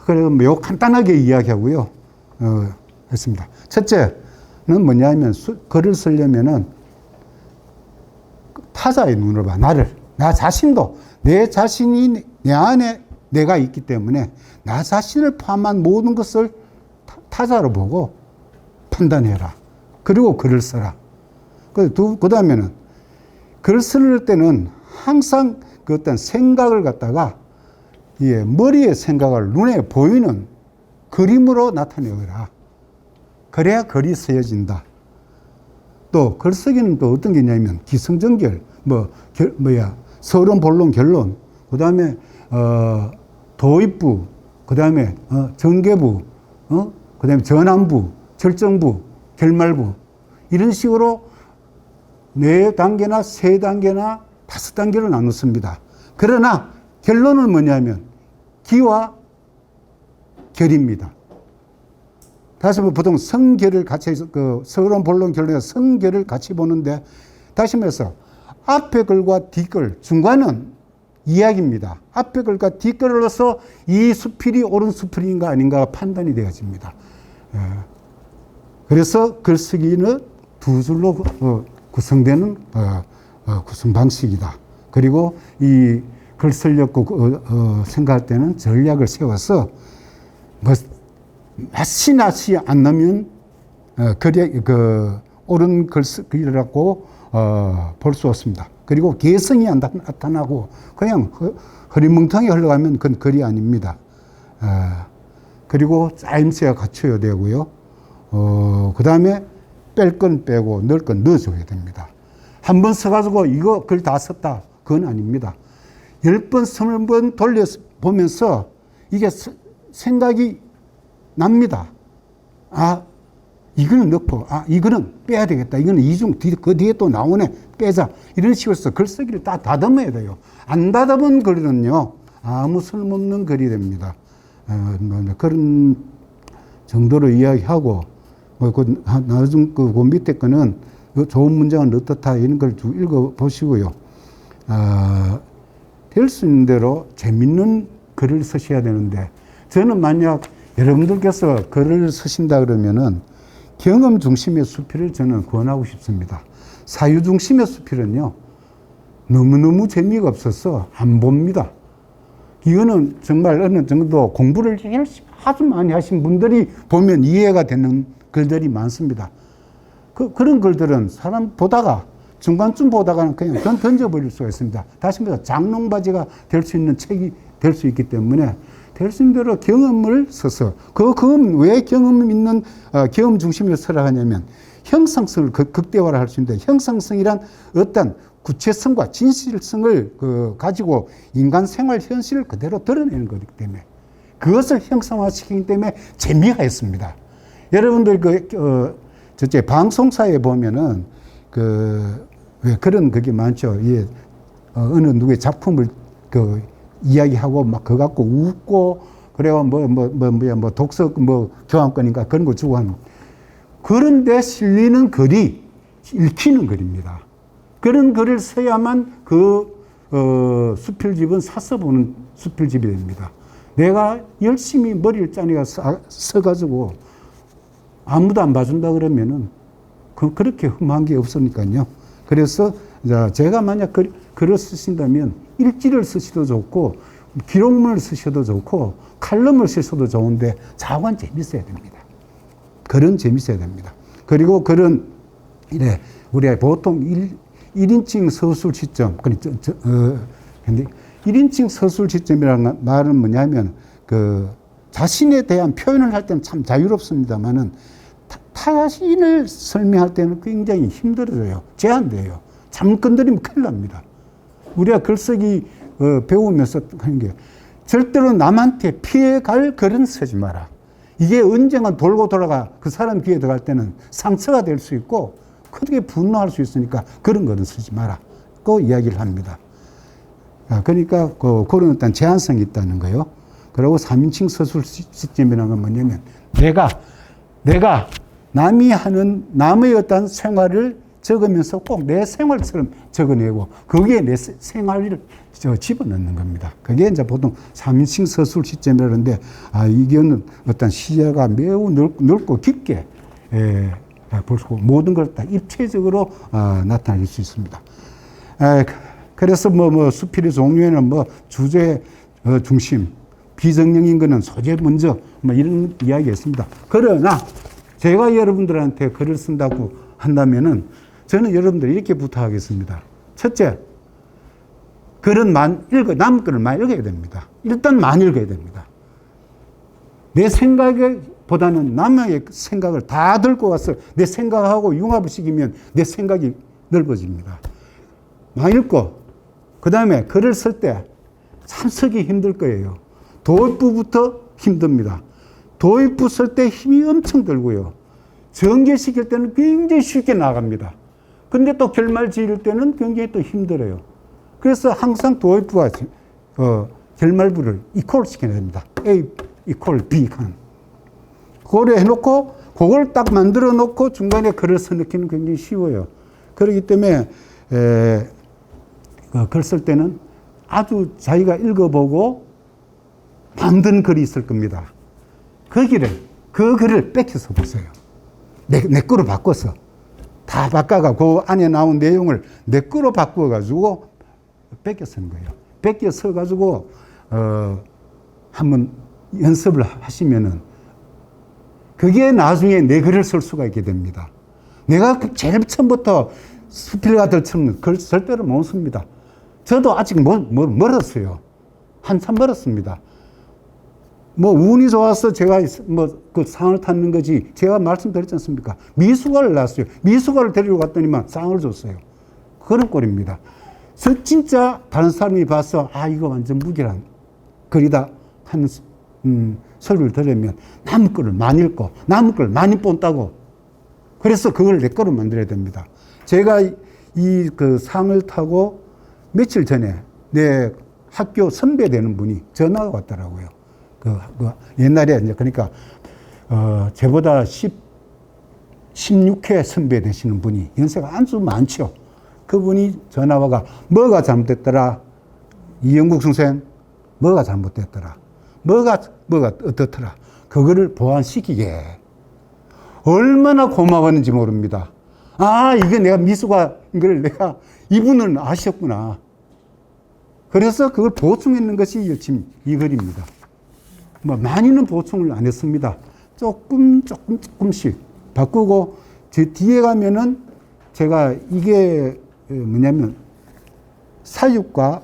그래서 요 간단하게 이야기하고요. 했습니다. 첫째는 뭐냐면 글을 쓰려면은 타자의 눈으로 봐. 나 자신도 내 자신이 내 안에 내가 있기 때문에 나 자신을 포함한 모든 것을 타자로 보고 판단해라. 그리고 글을 써라. 그 다음에는 글을 쓸 때는 항상 그 어떤 생각을 갖다가 머리의 생각을 눈에 보이는 그림으로 나타내어라. 그래야 글이 쓰여진다. 또 글쓰기는 또 어떤 게 있냐면 기승전결, 서론, 본론, 결론, 그 다음에 도입부, 그 다음에 전개부, 그 다음에 전환부, 결정부, 결말부 이런 식으로 4단계나 3단계나 5단계로 나눴습니다. 그러나 결론은 뭐냐면 기와 결입니다. 다시 보통 성결을 같이 해서 서론, 본론, 결론에 성결을 같이 보는데 다시 말해서 앞에 글과 뒷글, 중간은 이야기입니다. 앞에 글과 뒷글로서 이 수필이 옳은 수필인가 아닌가가 판단이 되어집니다. 그래서 글쓰기는 두 줄로 구성되는 구성 방식이다. 그리고 이 글 쓰려고 생각할 때는 전략을 세워서 맛이 나지 않으면 글이 옳은 글이라고 볼 수 없습니다. 그리고 개성이 안 나타나고 그냥 흐리멍텅이 흘러가면 그건 글이 아닙니다. 그리고 짜임새가 갖춰야 되고요. 그 다음에 뺄 건 빼고 넣을 건 넣어줘야 됩니다. 한 번 써가지고 이거 글 다 썼다. 그건 아닙니다. 10번, 20번 돌려보면서 이게 생각이 납니다. 아, 이거는 넣고, 아, 이거는 빼야 되겠다. 이거는 그 뒤에 또 나오네. 빼자. 이런 식으로 해서 글쓰기를 다 다듬어야 돼요. 안 다듬은 글은요, 아무 쓸모없는 글이 됩니다. 그런 정도로 이야기하고, 나중 그 밑에 거는 좋은 문장은 어떻다. 이런 걸 쭉 읽어보시고요. 될 수 있는 대로 재밌는 글을 쓰셔야 되는데, 저는 만약 여러분들께서 글을 쓰신다 그러면은 경험 중심의 수필을 저는 권하고 싶습니다. 사유 중심의 수필은요, 너무너무 재미가 없어서 안 봅니다. 이거는 정말 어느 정도 공부를 아주 많이 하신 분들이 보면 이해가 되는 글들이 많습니다. 그런 글들은 사람 보다가 중간쯤 보다가는 그냥 던져버릴 수가 있습니다. 다시 말해서 장롱바지가 될 수 있는 책이 될 수 있기 때문에 될 수 있는 대로 경험을 써서 왜 경험 있는 경험 중심으로 써라 하냐면 형상성을 극대화를 할 수 있는데 형상성이란 어떤 구체성과 진실성을 가지고 인간 생활 현실을 그대로 드러내는 거기 때문에 그것을 형상화시키기 때문에 재미가 있습니다. 여러분들 저쪽 방송사에 보면은 왜 그런 그게 많죠. 예, 어느 누구의 작품을 이야기하고 막 그거 갖고 웃고 그래요. 뭐 독서 교환권인가 그런 거 주고 하는. 그런데 실리는 글이 읽히는 글입니다. 그런 글을 써야만 수필집은 사서 보는 수필집이 됩니다. 내가 열심히 머리를 짜내가 써가지고 아무도 안 봐준다 그러면은 그렇게 흠한 게 없으니까요. 그래서 제가 만약 글을 쓰신다면 일지를 쓰셔도 좋고 기록문을 쓰셔도 좋고 칼럼을 쓰셔도 좋은데 자관 재밌어야 됩니다. 글은 재밌어야 됩니다. 그리고 글은 우리가 보통 1인칭 서술 시점, 근데 1인칭 서술 시점이라는 말은 뭐냐면 자신에 대한 표현을 할 때는 참 자유롭습니다만은 타신을 설명할 때는 굉장히 힘들어져요. 제한돼요. 잘못 건드리면 큰일 납니다. 우리가 글쓰기 배우면서 하는 게 절대로 남한테 피해갈 글은 쓰지 마라. 이게 언젠가 돌고 돌아가 그 사람 귀에 들어갈 때는 상처가 될 수 있고 크게 분노할 수 있으니까 그런 글은 쓰지 마라. 그 이야기를 합니다. 그러니까 그런 어떤 제한성이 있다는 거예요. 그리고 3인칭 서술 시점이라는 건 뭐냐면 내가 남이 하는 남의 어떤 생활을 적으면서 꼭 내 생활처럼 적어내고 거기에 내 생활을 집어넣는 겁니다. 그게 이제 보통 3인칭 서술 시점이라는데 이거는 어떤 시야가 매우 넓고 깊게 볼 수 있고 모든 걸 다 입체적으로 나타낼 수 있습니다. 그래서 수필의 종류에는 주제 중심, 비정형인 거는 소재 먼저 이런 이야기가 있습니다. 그러나 제가 여러분들한테 글을 쓴다고 한다면은 저는 여러분들 이렇게 부탁하겠습니다. 첫째, 글은 남의 글을 많이 읽어야 됩니다. 일단 많이 읽어야 됩니다. 내 생각보다는 남의 생각을 다 들고 와서 내 생각하고 융합을 시키면 내 생각이 넓어집니다. 많이 읽고, 그 다음에 글을 쓸 때 참 쓰기 힘들 거예요. 도입부부터 힘듭니다. 도입부 쓸 때 힘이 엄청 들고요. 전개시킬 때는 굉장히 쉽게 나갑니다. 근데 또 결말 지을 때는 굉장히 또 힘들어요. 그래서 항상 도입부와 결말부를 이퀄 시켜야 됩니다. A 이퀄 B 간. 그걸 해놓고 그걸 딱 만들어 놓고 중간에 글을 써넣기는 굉장히 쉬워요. 그렇기 때문에 글 쓸 때는 아주 자기가 읽어보고 만든 글이 있을 겁니다. 그 글을 뺏겨서 보세요. 내 거로 바꿔서 다 바꿔가 그 안에 나온 내용을 내 거로 바꿔가지고 뺏겨 쓰는 거예요. 뺏겨 써가지고 한번 연습을 하시면은 그게 나중에 내 글을 쓸 수가 있게 됩니다. 내가 제일 처음부터 수필가들처럼 글 절대로 못 씁니다. 저도 아직 멀었어요. 한참 멀었습니다. 뭐 운이 좋아서 제가 뭐 그 상을 탔는 거지. 제가 말씀드렸지 않습니까? 미술가를 낳았어요. 미술가를 데리러 갔더니만 상을 줬어요. 그런 꼴입니다. 진짜 다른 사람이 봐서 아 이거 완전 무기란 글이다 하는 소리를 들으면 남 거를 많이 읽고 남 걸 많이 본다고. 그래서 그걸 내 거로 만들어야 됩니다. 제가 이 그 상을 타고 며칠 전에 내 학교 선배 되는 분이 전화가 왔더라고요. 그 옛날에 이제 그러니까 제보다 16회 선배 되시는 분이 연세가 아주 많죠. 그분이 전화 와가 뭐가 잘못됐더라. 이영국 선생 뭐가 잘못됐더라. 뭐가 어떻더라. 그거를 보완시키게. 얼마나 고마웠는지 모릅니다. 아, 이게 내가 미수가 이걸 내가 이분은 아셨구나. 그래서 그걸 보충했는 것이 지금 이 글입니다. 뭐 많이는 보충을 안 했습니다. 조금씩 바꾸고 제 뒤에 가면은 제가 이게 뭐냐면 사육과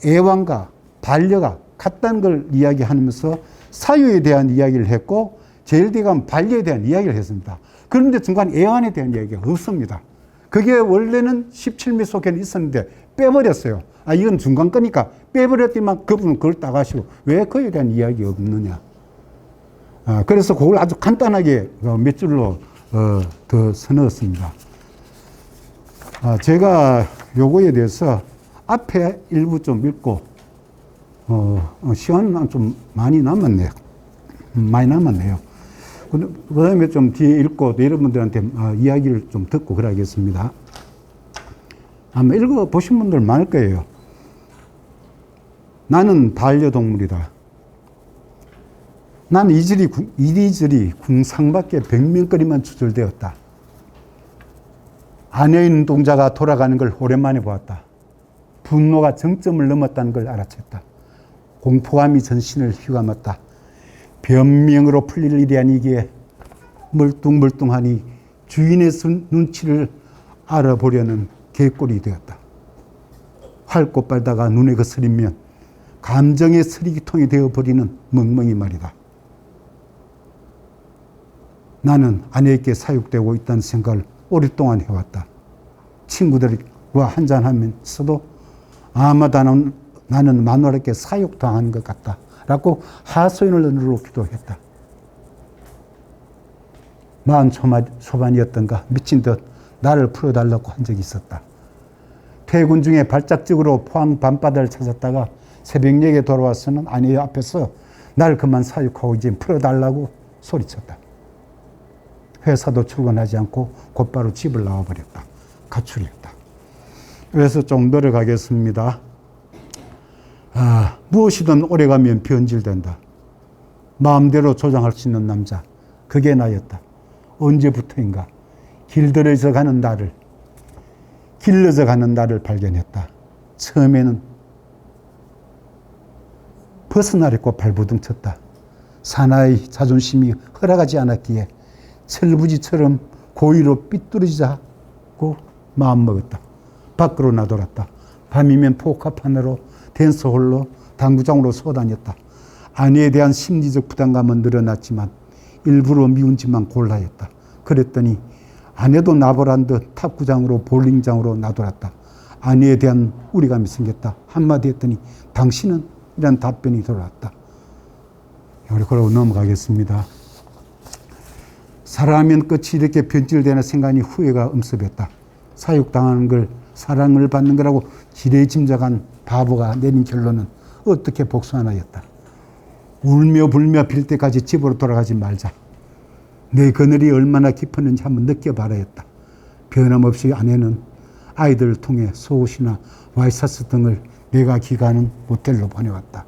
애완과 반려가 같다는 걸 이야기하면서 사유에 대한 이야기를 했고 제일 뒤에 가면 반려에 대한 이야기를 했습니다. 그런데 중간 애완에 대한 이야기가 없습니다. 그게 원래는 17미 속에는 있었는데 빼버렸어요. 아, 이건 중간 거니까 빼버렸지만 그분은 그걸 따가시고 왜 그에 대한 이야기가 없느냐. 그래서 그걸 아주 간단하게 몇 줄로 더 써넣었습니다. 제가 요거에 대해서 앞에 일부 좀 읽고, 시간은 좀 많이 남았네요. 그 다음에 좀 뒤에 읽고 여러분들한테 이야기를 좀 듣고 그래야겠습니다. 아마 읽어보신 분들 많을 거예요. 나는 반려동물이다. 나는 이리저리 궁상밖에 백명거리만 추출되었다. 아내의 눈동자가 돌아가는 걸 오랜만에 보았다. 분노가 정점을 넘었다는 걸 알아챘다. 공포감이 전신을 휘감았다. 변명으로 풀릴 일이 아니기에 멀뚱멀뚱하니 주인의 눈치를 알아보려는 개꼴이 되었다. 활꽃 빨다가 눈에 거스리면 감정의 쓰레기통이 되어버리는 멍멍이 말이다. 나는 아내에게 사육되고 있다는 생각을 오랫동안 해왔다. 친구들과 한잔하면서도 아마도 나는 마누라에게 사육당한 것 같다 라고 하소연을 누르기도 했다. 40 초반이었던가 미친 듯 나를 풀어달라고 한 적이 있었다. 퇴근 중에 발작적으로 포항 밤바다를 찾았다가 새벽녘에 돌아와서는 아내 앞에서 날 그만 사육하고 이제 풀어달라고 소리쳤다. 회사도 출근하지 않고 곧바로 집을 나와버렸다. 가출했다. 그래서 좀 노력하겠습니다. 무엇이든 오래가면 변질된다. 마음대로 조장할 수 있는 남자, 그게 나였다. 언제부터인가 길들여져 가는 나를 발견했다. 처음에는 벗어나려고 발부둥쳤다. 사나이 자존심이 허락하지 않았기에 철부지처럼 고의로 삐뚤어지자고 마음먹었다. 밖으로 나돌았다. 밤이면 포카판으로 댄스홀로 당구장으로 쏘다녔다. 아내에 대한 심리적 부담감은 늘어났지만 일부러 미운 짓만 골라했다. 그랬더니 아내도 나보란 듯 탁구장으로 볼링장으로 나돌았다. 아내에 대한 우려감이 생겼다. 한마디 했더니 당신은? 이란 답변이 돌아왔다. 그러고 넘어가겠습니다. 사랑하면 끝이 이렇게 변질되는 생각이 후회가 엄습했다. 사육당하는 걸 사랑을 받는 거라고 지레짐작한 바보가 내린 결론은 어떻게 복수하나였다. 울며 불며 빌 때까지 집으로 돌아가지 말자. 내 그늘이 얼마나 깊었는지 한번 느껴봐라 했다. 변함없이 아내는 아이들을 통해 속옷이나 와이셔츠 등을 내가 기가는 모텔로 보내왔다.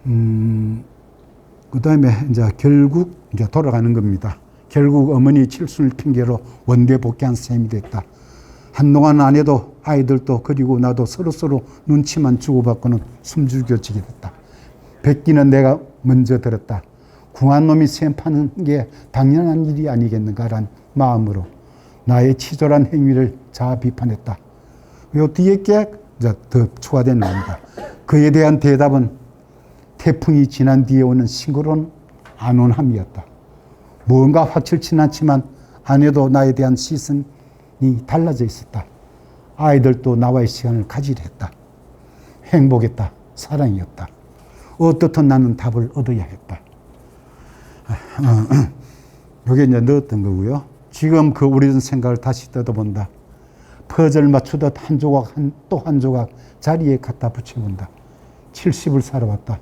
그 다음에 결국 돌아가는 겁니다. 결국 어머니 칠순을 핑계로 원대 복귀한 셈이 됐다. 한동안 아내도 아이들도 그리고 나도 서로서로 눈치만 주고받고는 숨죽여지게 됐다. 백기는 내가 먼저 들었다. 궁한 놈이 셈 파는 게 당연한 일이 아니겠는가란 마음으로 나의 치졸한 행위를 자아 비판했다. 요 뒤에 게 더 추가된 겁니다. 그에 대한 대답은 태풍이 지난 뒤에 오는 싱그러운 안온함이었다. 뭔가 확실치는 않지만 아내도 나에 대한 시선이 달라져 있었다. 아이들도 나와의 시간을 가지려 했다. 행복했다. 사랑이었다. 어떻든 나는 답을 얻어야 했다. 이게 이제 넣었던 거고요. 지금 그 오래전 생각을 다시 뜯어본다. 퍼즐 맞추듯 한 조각 또 한 조각 자리에 갖다 붙여본다. 70을 살아왔다.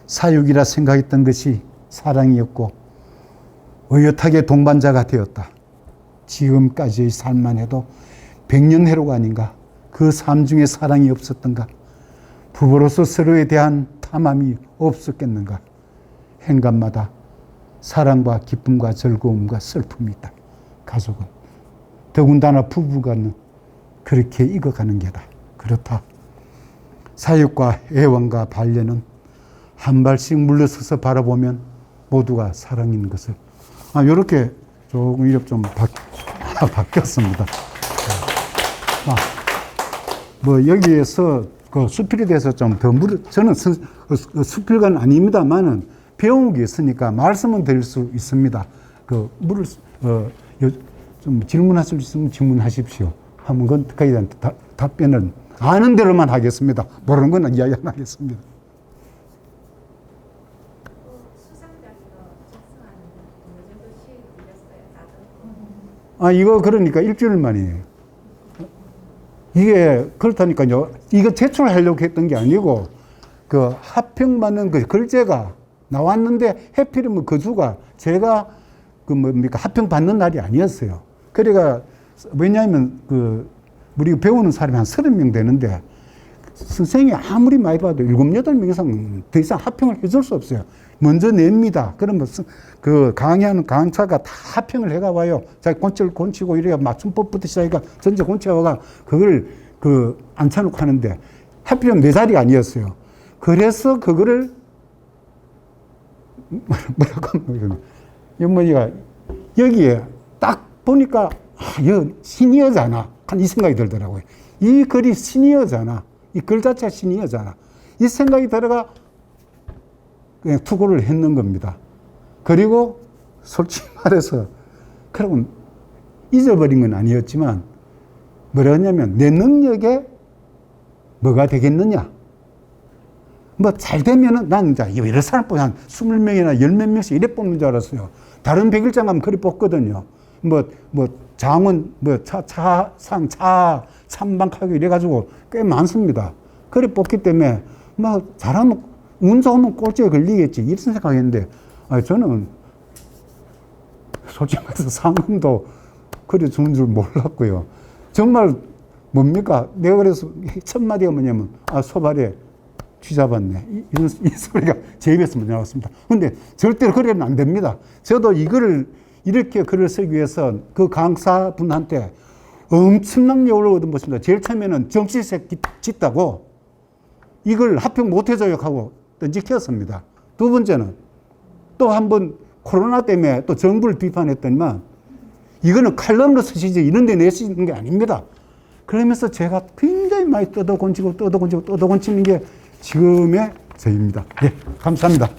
사육이라 생각했던 것이 사랑이었고 의젓하게 동반자가 되었다. 지금까지의 삶만 해도 100년 해로가 아닌가. 그 삶 중에 사랑이 없었던가. 부부로서 서로에 대한 탐함이 없었겠는가. 행간마다 사랑과 기쁨과 즐거움과 슬픔이 있다. 가족은. 더군다나 부부간은 그렇게 익어가는 게다. 그렇다. 사육과 애완과 반려는 한 발씩 물러서서 바라보면 모두가 사랑인 것을. 이렇게 조금 이렇게 좀 바뀌었습니다. 뭐 여기에서 그 수필에 대해서 좀 더 저는 수필가는 아닙니다만은 배운 게 있으니까 말씀은 드릴 수 있습니다. 그 좀 질문하실 수 있으면 질문하십시오. 하면 그건 거기에 대한 답변은 아는 대로만 하겠습니다. 모르는 건 이야기 안 하겠습니다. 이거 그러니까 일주일 만이에요. 이게 그렇다니까요. 이거 제출하려고 했던 게 아니고 그 합평받는 그 글제가 나왔는데 해필이면 그 주가 제가 그 뭡니까 합평 받는 날이 아니었어요. 그러니까 왜냐하면 그 우리 배우는 사람이 한 30명 되는데 선생님이 아무리 많이 봐도 7, 8명 이상 더 이상 합평을 해줄 수 없어요. 먼저 냅니다. 그러면 그 강의하는 강사가 다 합평을 해가 와요. 자기 곤치를 곤치고 이래야 맞춤법부터 시작해가 전체 곤치가 그걸 그 앉혀놓고 하는데 하필이면 내 자리가 아니었어요. 그래서 그거를 뭐라고 하면 어머니가 여기에 딱 보니까 이거 시니어잖아. 이 생각이 들더라고요. 이 글이 시니어잖아. 이 글 자체가 시니어잖아. 이 생각이 들어가 그냥 투고를 했는 겁니다. 그리고 솔직히 말해서 그러고 잊어버린 건 아니었지만 뭐라 하냐면 내 능력에 뭐가 되겠느냐. 뭐 잘 되면은 난 이제 여러 사람 뽑아 한 20명이나 10몇 명씩 이래 뽑는 줄 알았어요. 다른 백일장 가면 그리 뽑거든요. 뭐 장원, 참방하고 이래가지고 꽤 많습니다. 그래 뽑기 때문에 뭐 잘하면 운 좋으면 꼴찌에 걸리겠지 이런 생각했는데 저는 솔직히 말해서 상금도 그래 주는 줄 몰랐고요. 정말 뭡니까? 내가 그래서 첫 마디가 뭐냐면 소발에 쥐 잡았네. 이 소리가 제 입에서 나왔습니다. 근데 절대로 그래는 안 됩니다. 저도 이거를 이렇게 글을 쓰기 위해서 그 강사분한테 엄청난 요구를 얻어봤습니다. 제일 처음에는 정치색 짓다고 이걸 합평 못해줘요 하고 던지켰습니다. 두 번째는 또 한 번 코로나 때문에 또 정부를 비판했더니만 이거는 칼럼으로 쓰시지 이런 데 내시는 게 아닙니다. 그러면서 제가 굉장히 많이 뜯어곤치는 게 지금의 저입니다. 네, 감사합니다.